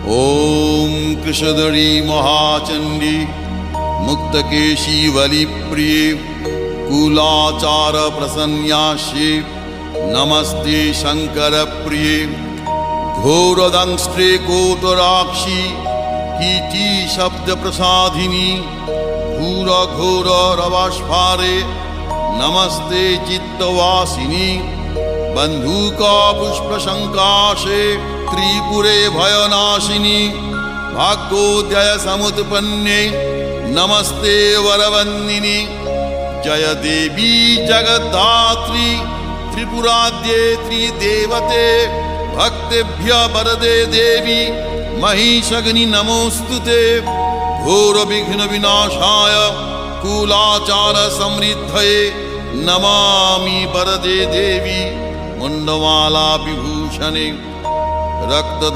ॐ कृशधरी महाचण्डी मुक्तकेशी वलिप्रिये कुलाचार प्रसन्यास्ये नमस्ते शङ्करप्रिये घोरदंष्ट्रे कोटराक्षी कीटी शब्दप्रसादिनी घोरघोररवस्फारे नमस्ते चित्तवासिनी बन्धुका पुष्पशङ्काशे त्रिपुरे भयनाशिनी भाग्योदय समुत्पन्ने नमस्ते वरवन्दिनी जय देवी जगद्धात्री त्रिपुराद्ये त्रिदेवते भक्तेभ्य वरदे देवी महिषग्नि नमोस्तुते घोर विघ्न विनाशाय कुलाचार समृद्धये नमामि वरदे देवी मुंडमाला विभूषणे रक्तधा